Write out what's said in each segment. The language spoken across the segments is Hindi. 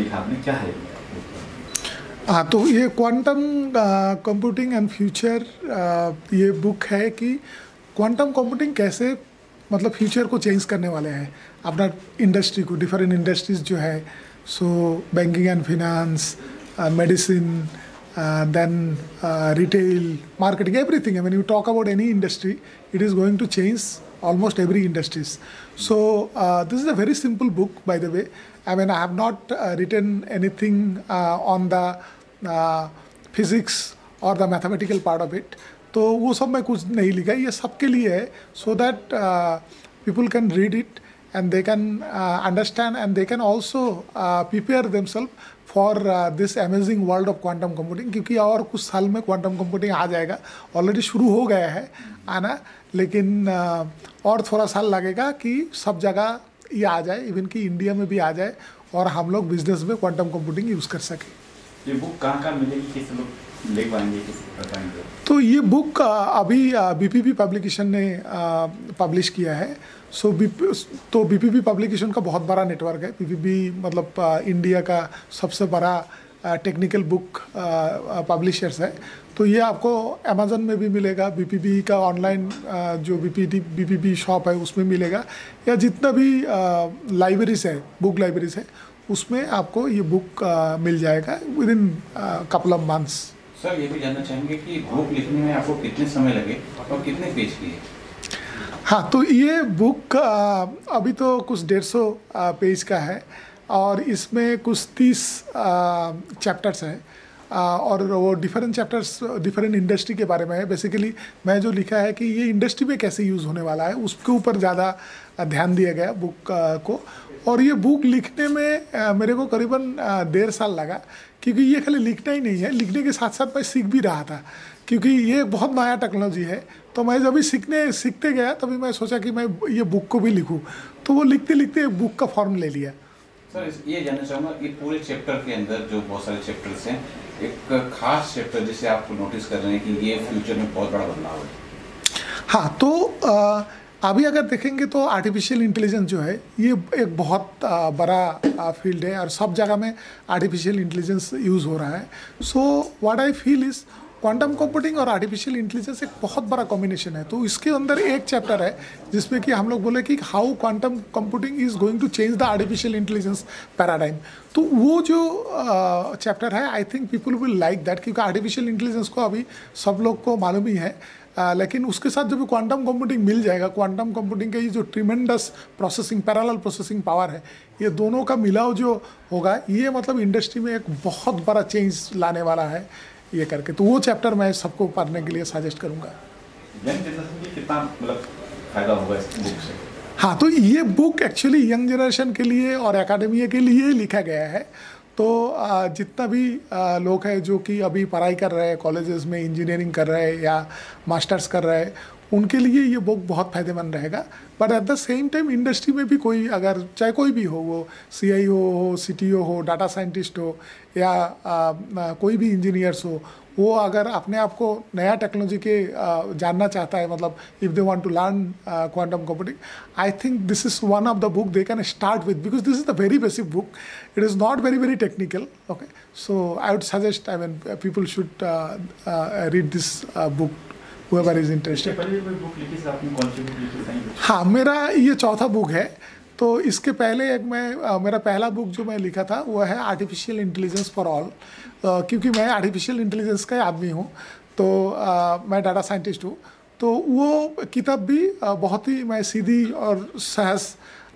लिखा आपने, क्या है? हाँ, तो ये क्वांटम कंप्यूटिंग एंड फ्यूचर ये बुक है कि क्वांटम कंप्यूटिंग कैसे मतलब फ्यूचर को चेंज करने वाले हैं अपना इंडस्ट्री को, डिफरेंट इंडस्ट्रीज जो है, सो banking and finance, medicine, then retail, marketing, everything. I mean, you talk about any industry, it is going to change almost every industries. So this is a very simple book, by the way. I mean, I have not written anything on the physics or the mathematical part of it. तो वो सब मैं कुछ नहीं लिखा, ये सबके लिए है, so that people can read it and they can understand and they can also prepare themselves for this amazing world of quantum computing. क्योंकि और कुछ साल में quantum computing आ जाएगा, ऑलरेडी शुरू हो गया है आना, लेकिन और थोड़ा साल लगेगा कि सब जगह ये आ जाए, इवन कि इंडिया में भी आ जाए और हम लोग बिजनेस में क्वांटम कंप्यूटिंग यूज़ कर सकें। ये बुक कहाँ मिलेगी, किस लोग ले पाएंगे, किस बताएंगे? तो ये बुक अभी बीपीपी पब्लिकेशन ने पब्लिश किया है। सो बीपीपी पब्लिकेशन का बहुत बड़ा नेटवर्क है। बीपीपी मतलब इंडिया का सबसे बड़ा टेक्निकल बुक पब्लिशर्स है। तो ये आपको अमेज़न में भी मिलेगा, बीपीपी का ऑनलाइन जो बीपीपी शॉप है उसमें मिलेगा, या जितना भी लाइब्रेरीज है, बुक लाइब्रेरीज है, उसमें आपको ये बुक मिल जाएगा with in couple of months. Sir ये भी जानना चाहेंगे कि बुक लिखने में आपको कितने समय लगे और कितने पेज की है? हाँ, तो ये बुक अभी तो कुछ 150 पेज का है और इसमें कुछ 30 चैप्टर्स हैं और वो डिफरेंट चैप्टर्स डिफरेंट इंडस्ट्री के बारे में है। बेसिकली मैं जो लिखा है कि ये इंडस्ट्री में कैसे यूज़ होने वाला है उसके ऊपर ज़्यादा ध्यान दिया गया बुक को। और ये बुक लिखने में मेरे को करीबन 1.5 साल लगा, क्योंकि ये खाली लिखना ही नहीं है, लिखने के साथ साथ मैं सीख भी रहा था, क्योंकि ये बहुत नया टेक्नोलॉजी है। तो मैं जब भी सीखते गया तभी मैं सोचा कि मैं ये बुक को भी लिखूं, तो वो लिखते लिखते बुक का फॉर्म ले लिया। सर ये जानना चाहूँगा कि पूरे चैप्टर के अंदर जो बहुत सारे चैप्टर्स हैं, एक खास चैप्टर जिसे आप नोटिस कर रहे हैं कि ये फ्यूचर में बहुत बड़ा बदलाव है? हाँ, तो अभी अगर देखेंगे तो आर्टिफिशियल इंटेलिजेंस जो है ये एक बहुत बड़ा फील्ड है और सब जगह में आर्टिफिशियल इंटेलिजेंस यूज़ हो रहा है। So what I feel is quantum computing और आर्टिफिशियल इंटेलिजेंस एक बहुत बड़ा कॉम्बिनेशन है। तो इसके अंदर एक चैप्टर है जिसमें कि हम लोग बोले कि how quantum computing is going to change the artificial intelligence paradigm. तो वो जो चैप्टर है, I think people will like that, क्योंकि आर्टिफिशियल इंटेलिजेंस को अभी सब लोग को मालूम ही है, लेकिन उसके साथ जब क्वांटम कंप्यूटिंग मिल जाएगा, क्वांटम कंप्यूटिंग का ये जो tremendous processing parallel processing power है, ये दोनों का मिलाव जो होगा, ये मतलब इंडस्ट्री में एक बहुत बड़ा चेंज लाने वाला है ये करके। तो वो चैप्टर मैं सबको पढ़ने के लिए सजेस्ट करूँगा। यंग जनरेशन को कितना मतलब फायदा होगा इस बुक से? हाँ, तो ये बुक एक्चुअली यंग जनरेशन के लिए और एकेडमिया के लिए लिखा गया है। तो जितना भी लोग हैं जो कि अभी पढ़ाई कर रहे हैं, कॉलेजेस में इंजीनियरिंग कर रहे हैं या मास्टर्स कर रहे हैं, उनके लिए ये बुक बहुत फ़ायदेमंद रहेगा। But at the same time industry में भी कोई अगर चाहे कोई भी हो, वो CIO हो, CTO हो, डाटा साइंटिस्ट हो या कोई भी इंजीनियर्स हो, वो अगर अपने आप को नया टेक्नोलॉजी के जानना चाहता है, मतलब if they want to learn quantum computing, I think this is one of the book they can start with, because this is the very basic book, it is not very technical. Okay, so I would suggest, I mean people should read this book, whoever is interested। हाँ, मेरा ये चौथा बुक है। तो इसके पहले एक मेरा पहला बुक जो मैं लिखा था वो है आर्टिफिशियल इंटेलिजेंस फॉर ऑल, क्योंकि मैं आर्टिफिशियल इंटेलिजेंस का आदमी हूँ, तो मैं डाटा साइंटिस्ट हूँ। तो वो किताब भी बहुत ही मैं सीधी और सहज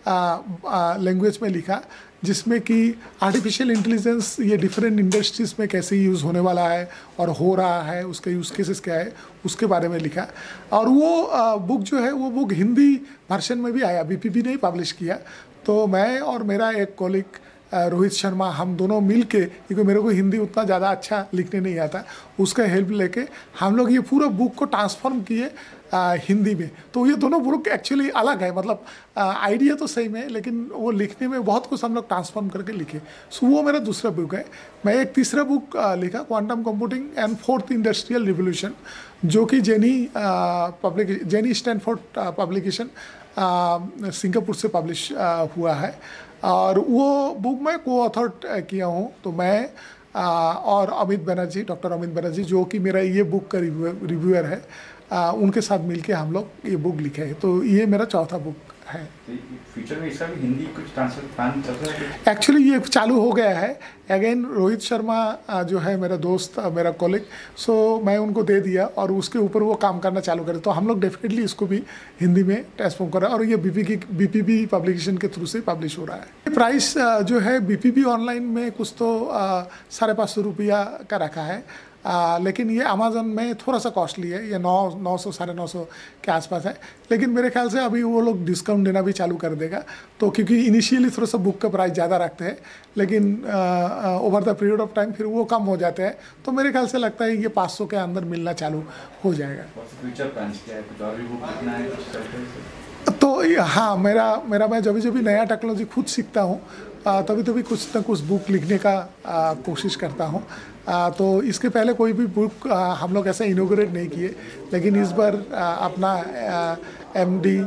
लैंग्वेज में लिखा, जिसमें कि आर्टिफिशियल इंटेलिजेंस ये डिफरेंट इंडस्ट्रीज़ में कैसे यूज़ होने वाला है और हो रहा है, उसके यूज़ केसेस क्या है, उसके बारे में लिखा। और वो बुक जो है वो बुक हिंदी वर्जन में भी आया, बीपीपी ने ही पब्लिश किया। तो मैं और मेरा एक कॉलीग रोहित शर्मा, हम दोनों मिल के, क्योंकि मेरे को हिंदी उतना ज़्यादा अच्छा लिखने नहीं आता, उसका हेल्प लेके हम लोग ये पूरा बुक को ट्रांसफॉर्म किए हिंदी में। तो ये दोनों बुक एक्चुअली अलग है, मतलब आइडिया तो सेम है लेकिन वो लिखने में बहुत कुछ हम लोग ट्रांसफॉर्म करके लिखे। सो वो मेरा दूसरा बुक है। मैं एक तीसरा बुक लिखा, quantum computing and fourth industrial revolution, जो कि जेनी स्टैनफोर्ड पब्लिकेशन सिंगापुर से पब्लिश हुआ है। और वो बुक मैं को ऑथर किया हूँ। तो मैं और अमित बनर्जी, डॉक्टर अमित बनर्जी, जो कि मेरा ये बुक का रिव्यूअर है, उनके साथ मिलके हम लोग ये बुक लिखे हैं। तो ये मेरा चौथा बुक है। फ्यूचर में इसका भी हिंदी कुछ ट्रांसफर प्लान चल रहा है? एक्चुअली ये चालू हो गया है। अगेन रोहित शर्मा जो है मेरा दोस्त, मेरा कॉलेग, सो मैं उनको दे दिया और उसके ऊपर वो काम करना चालू करे। तो हम लोग डेफिनेटली इसको भी हिंदी में ट्रांसफॉर्म कर रहे हैं और ये बीपीबी पब्लिकेशन के थ्रू से पब्लिश हो रहा है। प्राइस जो है बीपीबी ऑनलाइन में कुछ तो 550 रुपया का रखा है, लेकिन ये अमेज़न में थोड़ा सा कॉस्टली है, ये 900 950 के आसपास है। लेकिन मेरे ख्याल से अभी वो लोग डिस्काउंट देना भी चालू कर देगा। तो क्योंकि इनिशियली थोड़ा सा बुक का प्राइस ज़्यादा रखते हैं, लेकिन over the period of time फिर वो कम हो जाते हैं। तो मेरे ख्याल से लगता है ये 500 के अंदर मिलना चालू हो जाएगा। फ्यूचर प्लान क्या है? कुछ और भी बुक लिखना है? तो हाँ, मेरा मैं जब भी नया टेक्नोलॉजी खुद सीखता हूँ तभी कुछ ना कुछ बुक लिखने का कोशिश करता हूँ। तो इसके पहले कोई भी बुक हम लोग ऐसा इनोग्रेट नहीं किए, लेकिन इस बार अपना MD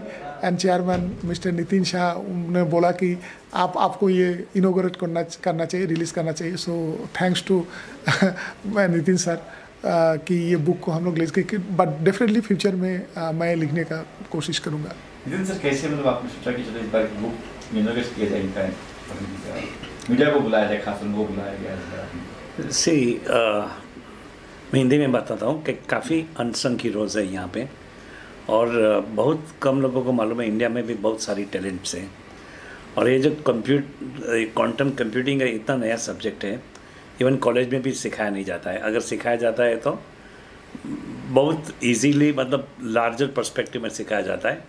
and chairman mister Nitin Shah ने बोला कि आपको ये इनोग्रेट करना चाहिए, रिलीज़ करना चाहिए। So thanks to Nitin sir कि ये बुक को हम लोग ले सके। बट डेफिनेटली फ्यूचर में मैं लिखने का कोशिश करूँगा। नितिन सर, कैसे मतलब आपने सोचा कि चलो इस बार बुक इनोग्रेट किया जाए, मीडिया को बुलाया जाए, खास उनको बुलाया गया? मैं हिंदी में बताता हूँ कि काफ़ी अनसंग हीरोज़ है यहाँ पे, और बहुत कम लोगों को मालूम है इंडिया में भी बहुत सारी टैलेंट्स हैं। और ये जो क्वांटम कंप्यूटिंग है, इतना नया सब्जेक्ट है, इवन कॉलेज में भी सिखाया नहीं जाता है। अगर सिखाया जाता है तो बहुत इजीली, मतलब लार्जर पर्सपेक्टिव में सिखाया जाता है।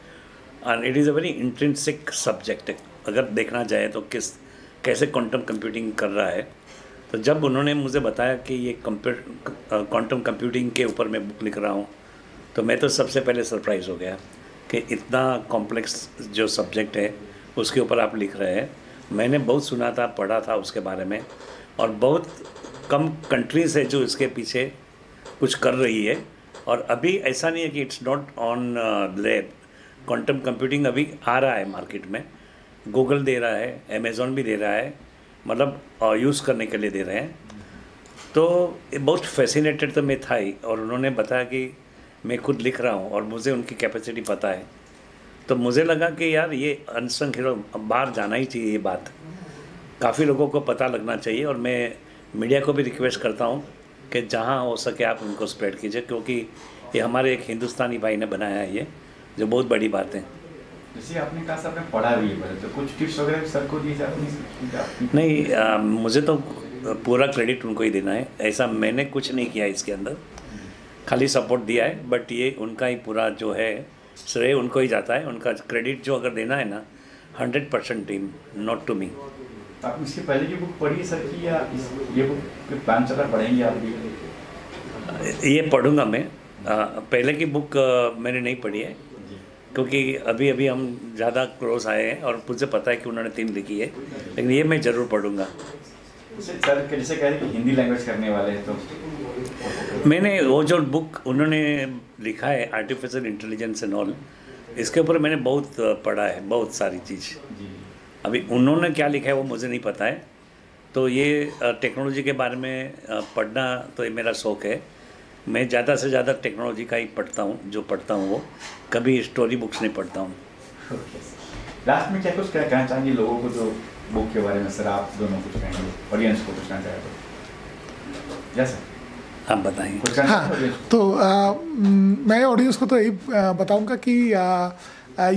And it is a very intrinsic subject. अगर देखना जाए तो कैसे क्वांटम कंप्यूटिंग कर रहा है। तो जब उन्होंने मुझे बताया कि ये क्वांटम कंप्यूटिंग के ऊपर मैं बुक लिख रहा हूँ, तो मैं तो सबसे पहले सरप्राइज़ हो गया कि इतना कॉम्प्लेक्स जो सब्जेक्ट है उसके ऊपर आप लिख रहे हैं। मैंने बहुत सुना था, पढ़ा था उसके बारे में, और बहुत कम कंट्रीज़ है जो इसके पीछे कुछ कर रही है। और अभी ऐसा नहीं है कि it's not on lab. Quantum computing अभी आ रहा है मार्केट में, गूगल दे रहा है, अमेज़ॉन भी दे रहा है, मतलब यूज़ करने के लिए दे रहे हैं। तो बहुत फैसिनेटेड तो मैं था ही, और उन्होंने बताया कि मैं खुद लिख रहा हूँ और मुझे उनकी कैपेसिटी पता है। तो मुझे लगा कि यार ये अनसंग हीरो बाहर जाना ही चाहिए, ये बात काफ़ी लोगों को पता लगना चाहिए। और मैं मीडिया को भी रिक्वेस्ट करता हूँ कि जहाँ हो सके आप उनको स्प्रेड कीजिए, क्योंकि ये हमारे एक हिंदुस्तानी भाई ने बनाया है, ये जो बहुत बड़ी बात है। जैसे आपने कहा सर, आपने पढ़ा भी है, तो कुछ टिप्स वगैरह सर को दिए जाते? नहीं, मुझे तो पूरा क्रेडिट उनको ही देना है। ऐसा मैंने कुछ नहीं किया इसके अंदर, खाली सपोर्ट दिया है। बट ये उनका ही पूरा जो है श्रेय उनको ही जाता है। उनका क्रेडिट जो अगर देना है ना, 100% टीम, नॉट टू मी। आप इसके पहले की बुक पढ़ी है सर की, या ये बुक प्लान चल रहा पढ़ेंगे आप भी? ये पढ़ूंगा मैं। पहले की बुक मैंने नहीं पढ़ी है, क्योंकि अभी अभी हम ज़्यादा क्लोज आए हैं और मुझे पता है कि उन्होंने 3 लिखी है, लेकिन ये मैं ज़रूर पढ़ूंगा। सर जैसे कह रहे कि हिंदी लैंग्वेज करने वाले हैं, तो मैंने वो जो बुक उन्होंने लिखा है आर्टिफिशियल इंटेलिजेंस एंड ऑल, इसके ऊपर मैंने बहुत पढ़ा है, बहुत सारी चीज़। अभी उन्होंने क्या लिखा है वो मुझे नहीं पता है। तो ये टेक्नोलॉजी के बारे में पढ़ना तो ये मेरा शौक़ है। मैं ज़्यादा से ज़्यादा टेक्नोलॉजी का ही पढ़ता हूँ, जो पढ़ता हूँ वो, कभी स्टोरी बुक्स नहीं पढ़ता हूँ। लास्ट में क्या कुछ कहना चाहेंगे लोगों को जो बुक के बारे में? सर आप दोनों कुछ कहेंगे, ऑडियंस को पूछना चाहे तो? यस सर, आप बताएंगे। हाँ, तो मैं ऑडियंस को तो यही बताऊंगा कि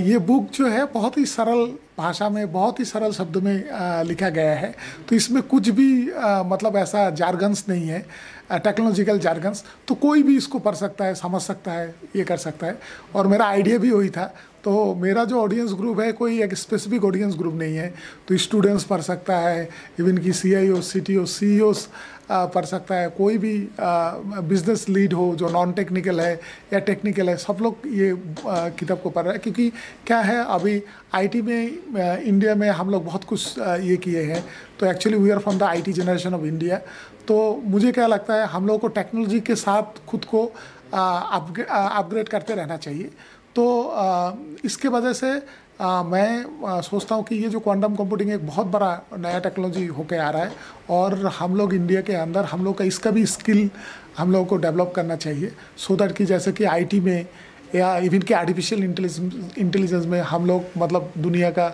ये बुक जो है बहुत ही सरल भाषा में, बहुत ही सरल शब्द में लिखा गया है। तो इसमें कुछ भी मतलब ऐसा जार्गन्स नहीं है, टेक्नोलॉजिकल जार्गन्स। तो कोई भी इसको पढ़ सकता है, समझ सकता है, ये कर सकता है। और मेरा आइडिया भी वही था, तो मेरा जो ऑडियंस ग्रुप है कोई एक स्पेसिफिक ऑडियंस ग्रुप नहीं है, तो स्टूडेंट्स पढ़ सकता है, इवन की CIO, CTO, CEOs पढ़ सकता है, कोई भी बिजनेस लीड हो जो नॉन टेक्निकल है या टेक्निकल है, सब लोग ये किताब को पढ़ रहे हैं। क्योंकि क्या है, अभी IT में इंडिया में हम लोग बहुत कुछ ये किए हैं, तो actually we are from the IT generation of India. तो मुझे क्या लगता है, हम लोग को टेक्नोलॉजी के साथ खुद को अपग्रेड करते रहना चाहिए। तो इसके वजह से मैं सोचता हूँ कि ये जो क्वांटम कंप्यूटिंग एक बहुत बड़ा नया टेक्नोलॉजी होके आ रहा है, और हम लोग इंडिया के अंदर हम लोग का इसका भी स्किल हम लोगों को डेवलप करना चाहिए, सो दैट कि जैसे कि IT में या इवन कि आर्टिफिशियल इंटेलिजेंस में हम लोग मतलब दुनिया का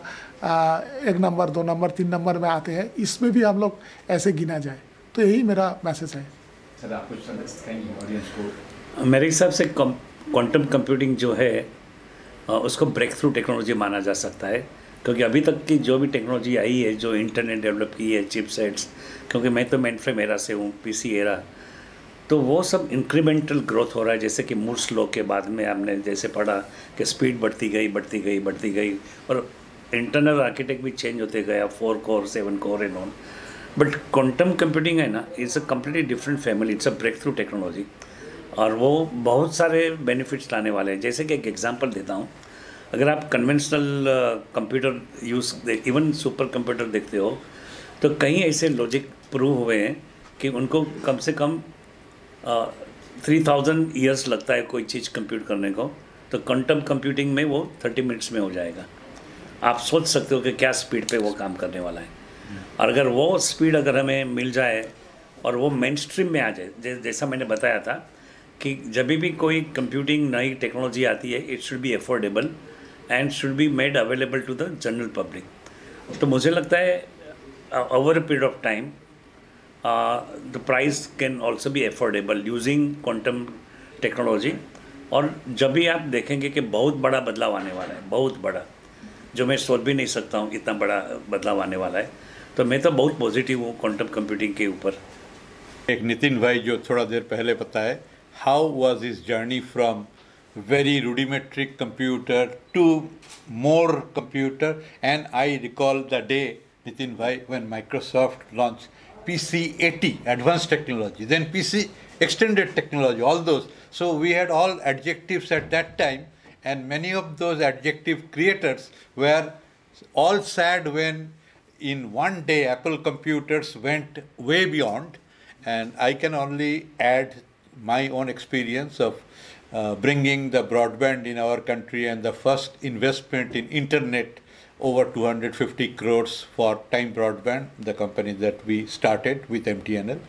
1 नंबर 2 नंबर 3 नंबर में आते हैं, इसमें भी हम लोग ऐसे गिना जाए। तो यही मेरा मैसेज है। सर आप कुछ सजेस्ट करेंगे ऑडियंस को? मेरे हिसाब से क्वांटम कंप्यूटिंग जो है उसको ब्रेक थ्रू टेक्नोलॉजी माना जा सकता है, क्योंकि अभी तक की जो भी टेक्नोलॉजी आई है, जो इंटरनेट डेवलप की है, चिपसेट्स, क्योंकि मैं तो मेनफ्रेम एरा से हूँ, PC एरा, तो वो सब इंक्रीमेंटल ग्रोथ हो रहा है। जैसे कि मूर्स लॉ के बाद में हमने जैसे पढ़ा कि स्पीड बढ़ती गई, और इंटरनल आर्किटेक्ट भी चेंज होते गया, 4 core 7 core and on. But quantum computing है ना, it's a completely different family, it's a breakthrough technology, और वो बहुत सारे बेनिफिट्स लाने वाले हैं। जैसे कि एक एग्जांपल देता हूँ, अगर आप conventional computer even super computer देखते हो, तो कई ऐसे लॉजिक प्रूव हुए हैं कि उनको कम से कम 3000 ईयर्स लगता है कोई चीज़ कंप्यूट करने को, तो क्वांटम कंप्यूटिंग में वो 30 मिनट्स में हो जाएगा। आप सोच सकते हो कि क्या स्पीड पे वो काम करने वाला है। और अगर वो स्पीड अगर हमें मिल जाए और वो मेन स्ट्रीम में आ जाए, जैसा मैंने बताया था कि जब भी कोई कंप्यूटिंग नई टेक्नोलॉजी आती है, it should be affordable and should be made available to the general public. तो मुझे लगता है over a period of time the price can also be affordable using quantum technology. और जब भी आप देखेंगे कि बहुत बड़ा बदलाव आने वाला है, बहुत बड़ा, जो मैं सोच भी नहीं सकता हूँ इतना बड़ा बदलाव आने वाला है, तो मैं तो बहुत पॉजिटिव हूँ क्वांटम कंप्यूटिंग के ऊपर। एक नितिन भाई जो थोड़ा देर पहले बताए, how was his journey from very rudimentary computer to more computer, and I recall the day, Nitin bhai, when Microsoft launched PC-80 advanced technology, then PC extended technology, all those. So we had all adjectives at that time, and many of those adjective creators were all sad when in one day Apple computers went way beyond. And I can only add my own experience of bringing the broadband in our country and the first investment in internet over 250 crores for Time Broadband, the company that we started with MTNL.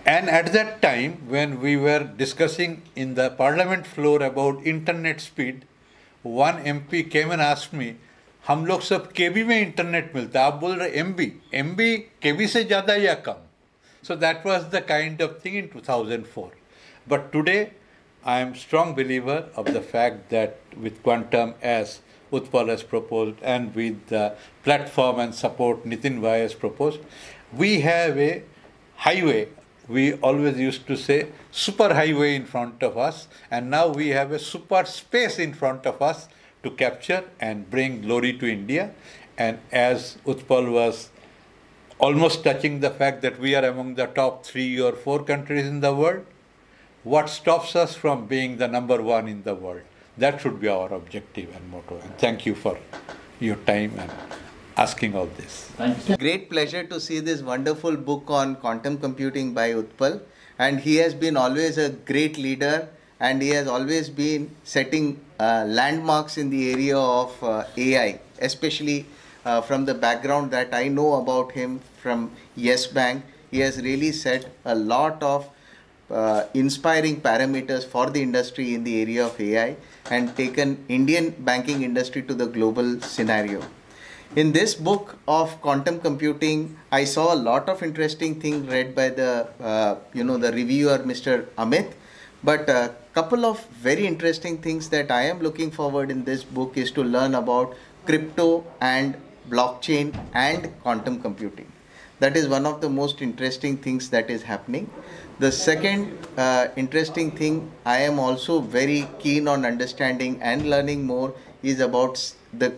And at that time, when we were discussing in the parliament floor about internet speed, one MP came and asked me, हम लोग सब KB में इंटरनेट मिलता है, आप बोल रहे MB KB से ज़्यादा या कम? So that was the kind of thing in 2004. But today, I am strong believer of the fact that with quantum, as Utpal has proposed, and with the platform and support Nitin Bhai has proposed, we have a highway. We always used to say super highway in front of us, and now we have a super space in front of us to capture and bring glory to India. And as Utpal was almost touching the fact that we are among the top 3 or 4 countries in the world, what stops us from being the number 1 in the world? That should be our objective and motto. And thank you for your time and asking all this. Thank you. Great pleasure to see this wonderful book on quantum computing by Utpal. And he has been always a great leader, and he has always been setting landmarks in the area of AI, especially from the background that I know about him from Yes Bank. He has really set a lot of inspiring parameters for the industry in the area of AI and taken Indian banking industry to the global scenario. In this book of quantum computing, I saw a lot of interesting things read by the the reviewer, Mr. Amit. But a couple of very interesting things that I am looking forward in this book is to learn about crypto and blockchain and quantum computing. That is one of the most interesting things that is happening. The second interesting thing I am also very keen on understanding and learning more is about the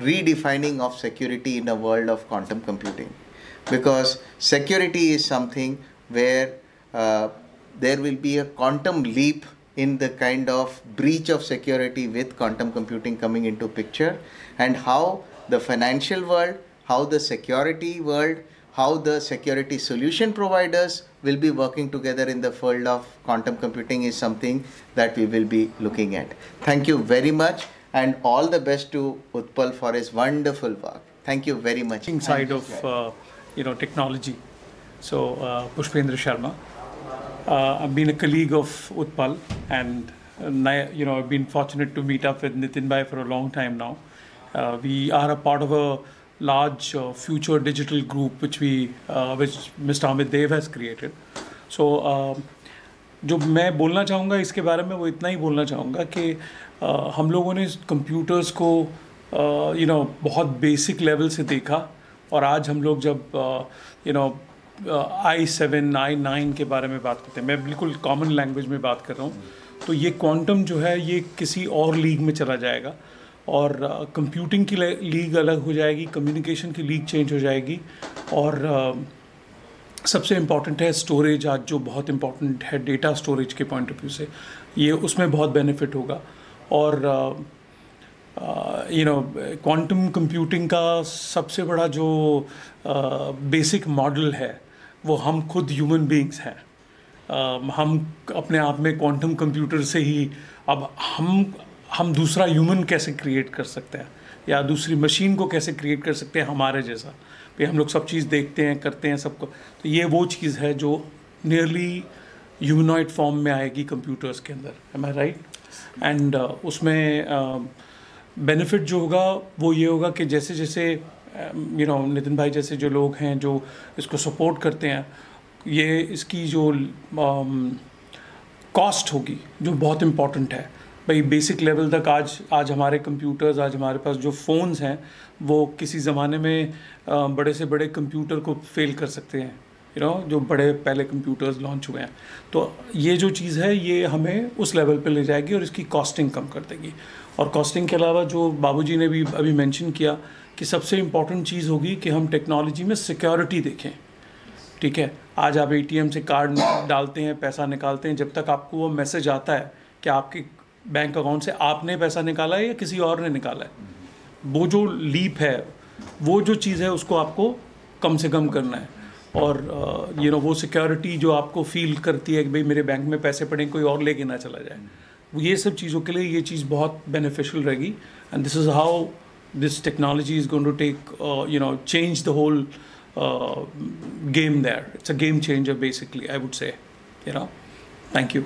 redefining of security in a world of quantum computing, because security is something where there will be a quantum leap in the kind of breach of security with quantum computing coming into picture, and how the financial world, how the security world, how the security solution providers will be working together in the field of quantum computing is something that we will be looking at. Thank you very much, and all the best to Utpal for his wonderful work. Thank you very much. Side of technology. So Pushpendra Sharma. I've been a colleague of Utpal, and I've been fortunate to meet up with Nitin Bhai for a long time now. We are a part of a large future digital group which Mr. Amit Dev has created. So जो मैं बोलना चाहूँगा इसके बारे में वो इतना ही बोलना चाहूँगा कि हम लोगों ने कंप्यूटर्स को बहुत बेसिक लेवल से देखा, और आज हम लोग जब i7 i9 के बारे में बात करते हैं, मैं बिल्कुल कॉमन लैंग्वेज में बात कर रहा हूँ, तो ये क्वांटम जो है ये किसी और लीग में चला जाएगा, और कंप्यूटिंग की लीग अलग हो जाएगी, कम्युनिकेशन की लीग चेंज हो जाएगी, और सबसे इम्पॉर्टेंट है स्टोरेज, आज जो बहुत इम्पॉर्टेंट है डेटा स्टोरेज के पॉइंट ऑफ व्यू से, ये उसमें बहुत बेनिफिट होगा। और क्वांटम कंप्यूटिंग का सबसे बड़ा जो बेसिक मॉडल है वो हम खुद ह्यूमन बीइंग्स हैं। हम अपने आप में क्वांटम कंप्यूटर से ही अब हम दूसरा ह्यूमन कैसे क्रिएट कर सकते हैं, या दूसरी मशीन को कैसे क्रिएट कर सकते हैं हमारे जैसा, भाई हम लोग सब चीज़ देखते हैं, करते हैं सबको, तो ये वो चीज़ है जो नियरली ह्यूमनॉइड फॉर्म में आएगी कंप्यूटर्स के अंदर। Am I right? एंड उसमें बेनिफिट जो होगा वो ये होगा कि जैसे जैसे नितिन भाई जैसे जो लोग हैं जो इसको सपोर्ट करते हैं, ये इसकी जो कॉस्ट होगी जो बहुत इम्पॉर्टेंट है, भाई बेसिक लेवल तक आज हमारे कंप्यूटर्स, आज हमारे पास जो फ़ोन्स हैं वो किसी ज़माने में बड़े से बड़े कंप्यूटर को फेल कर सकते हैं, जो बड़े पहले कंप्यूटर्स लॉन्च हुए हैं। तो ये जो चीज़ है ये हमें उस लेवल पे ले जाएगी और इसकी कॉस्टिंग कम कर देगी। और कॉस्टिंग के अलावा जो बाबूजी ने भी अभी मेंशन किया कि सबसे इम्पॉर्टेंट चीज़ होगी कि हम टेक्नोलॉजी में सिक्योरिटी देखें। ठीक है, आज आप ATM से कार्ड डालते हैं, पैसा निकालते हैं, जब तक आपको वो मैसेज आता है कि आपके बैंक अकाउंट से आपने पैसा निकाला है या किसी और ने निकाला है, वो जो लीप है, वो जो चीज़ है उसको आपको कम से कम करना है। और वो सिक्योरिटी जो आपको फील करती है कि भाई मेरे बैंक में पैसे पड़े, कोई और लेके ना चला जाए, ये सब चीज़ों के लिए ये चीज़ बहुत बेनिफिशियल रहेगी। And this is how this technology is going to take change the whole game there. It's a game changer basically, I would say. Thank you.